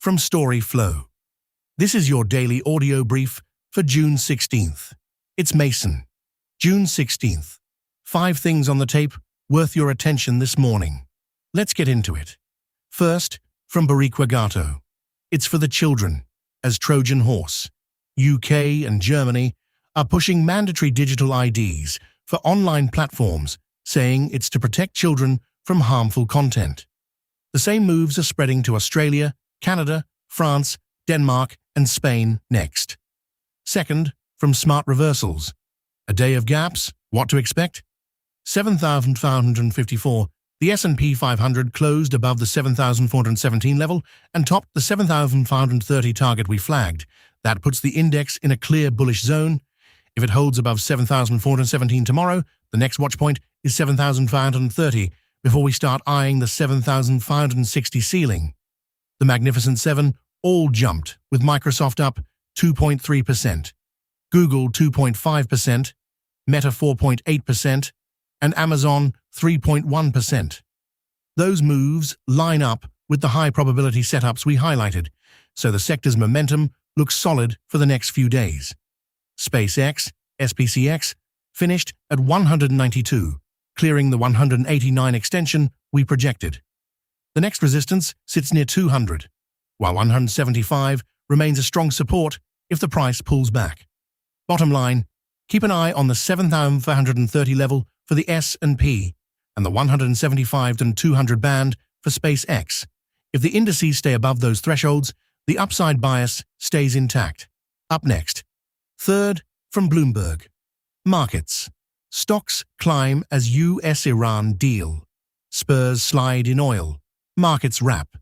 from storyflo. This is your daily audio brief for June 16th. It's Mason. June 16th. 5 things on the tape worth your attention this morning. Let's get into it. First, from Gato. It's for the children, as Trojan Horse. UK and Germany are pushing mandatory digital IDs for online platforms, saying it's to protect children from harmful content. The same moves are spreading to Australia, Canada, France, Denmark, and Spain next. Second, from Smart Reversals. A day of gaps, what to expect? 7,554. The S&P 500 closed above the 7,417 level and topped the 7,530 target we flagged. That puts the index in a clear bullish zone. If it holds above 7,417 tomorrow, the next watch point is 7,530 before we start eyeing the 7,560 ceiling. The Magnificent Seven all jumped, with Microsoft up 2.3%, Google 2.5%, Meta 4.8%, and Amazon 3.1%. Those moves line up with the high probability setups we highlighted, so the sector's momentum looks solid for the next few days. SpaceX, SPCX, finished at 192, clearing the 189 extension we projected. The next resistance sits near 200, while 175 remains a strong support if the price pulls back. Bottom line, keep an eye on the 7,530 level for the S&P and the 175 and 200 band for SpaceX. If the indices stay above those thresholds, the upside bias stays intact. Up next. Third, from Bloomberg. Markets. Stocks climb as US-Iran deal. Spurs slide in oil. Markets wrap.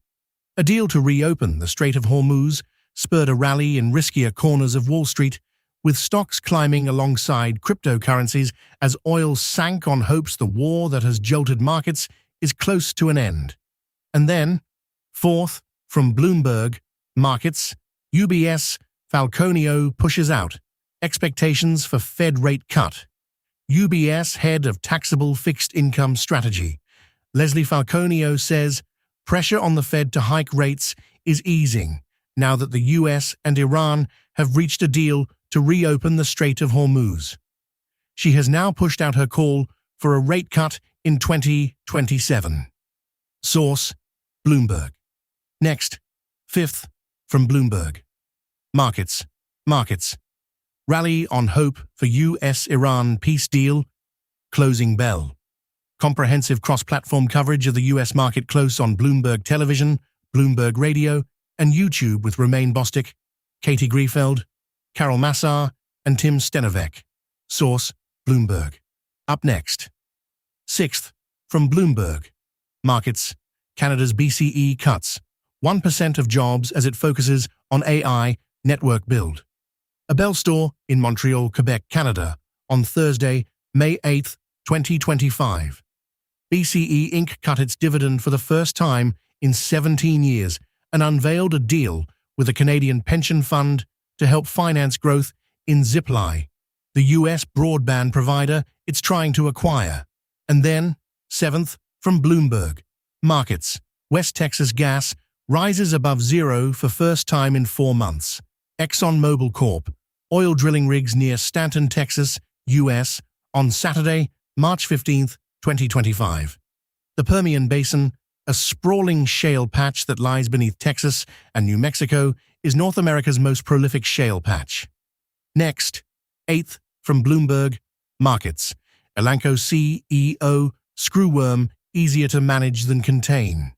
A deal to reopen the Strait of Hormuz spurred a rally in riskier corners of Wall Street, with stocks climbing alongside cryptocurrencies as oil sank on hopes the war that has jolted markets is close to an end. And then, fourth, from Bloomberg, markets, UBS, Falconio pushes out expectations for Fed rate cut. UBS head of taxable fixed income strategy, Leslie Falconio, says pressure on the Fed to hike rates is easing now that the US and Iran have reached a deal to reopen the Strait of Hormuz. She has now pushed out her call for a rate cut in 2027. Source: Bloomberg. Next, fifth, from Bloomberg. Markets. Rally on hope for US-Iran peace deal. Closing bell. Comprehensive cross-platform coverage of the US market close on Bloomberg Television, Bloomberg Radio, and YouTube with Romain Bostick, Katie Griefeld, Carol Massar, and Tim Stenovec. Source: Bloomberg. Up next. Sixth, from Bloomberg. Markets. Canada's BCE cuts 1% of jobs as it focuses on AI network build. A Bell store in Montreal, Quebec, Canada, on Thursday, May 8, 2025. BCE Inc. cut its dividend for the first time in 17 years and unveiled a deal with a Canadian pension fund to help finance growth in Ziply, the US broadband provider it's trying to acquire. And then, seventh, from Bloomberg. Markets. West Texas gas rises above zero for first time in 4 months. ExxonMobil Corp. Oil drilling rigs near Stanton, Texas, US, on Saturday, March 15, 2025. The Permian Basin, a sprawling shale patch that lies beneath Texas and New Mexico, is North America's most prolific shale patch. Next, eighth, from Bloomberg. Markets. Elanco CEO, screwworm, easier to manage than contain.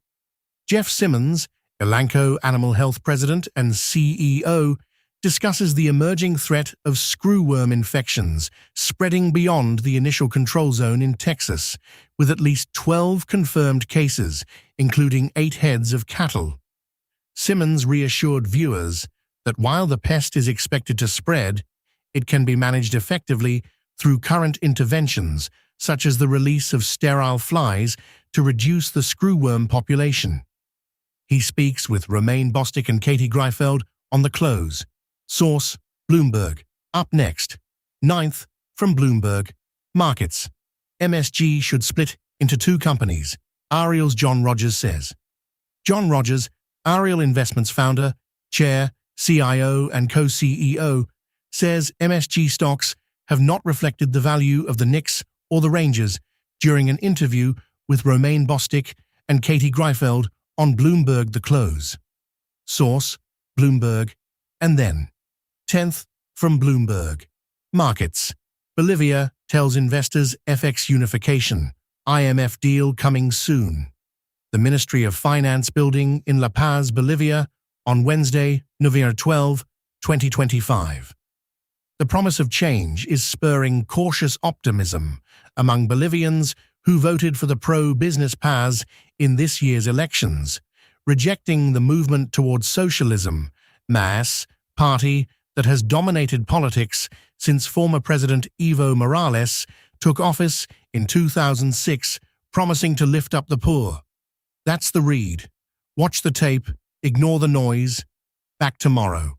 Jeff Simmons, Elanco Animal Health President and CEO, discusses the emerging threat of screwworm infections spreading beyond the initial control zone in Texas, with at least 12 confirmed cases, including 8 heads of cattle. Simmons reassured viewers that while the pest is expected to spread, it can be managed effectively through current interventions, such as the release of sterile flies to reduce the screwworm population. He speaks with Romain Bostick and Katie Griefeld on the close. Source: Bloomberg. Up next. Ninth, from Bloomberg. Markets. MSG should split into 2 companies, Ariel's John Rogers says. John Rogers, Ariel Investments founder, chair, CIO, and co-CEO says MSG stocks have not reflected the value of the Knicks or the Rangers during an interview with Romain Bostic and Katie Greifeld on Bloomberg The Close. Source, Bloomberg, and then 10th from Bloomberg. Markets. Bolivia tells investors FX unification. IMF deal coming soon. The Ministry of Finance building in La Paz, Bolivia, on Wednesday, November 12, 2025. The promise of change is spurring cautious optimism among Bolivians who voted for the pro-business Paz in this year's elections, rejecting the movement towards socialism, MAS, party that has dominated politics since former President Evo Morales took office in 2006, promising to lift up the poor. That's the read. Watch the tape, ignore the noise. Back tomorrow.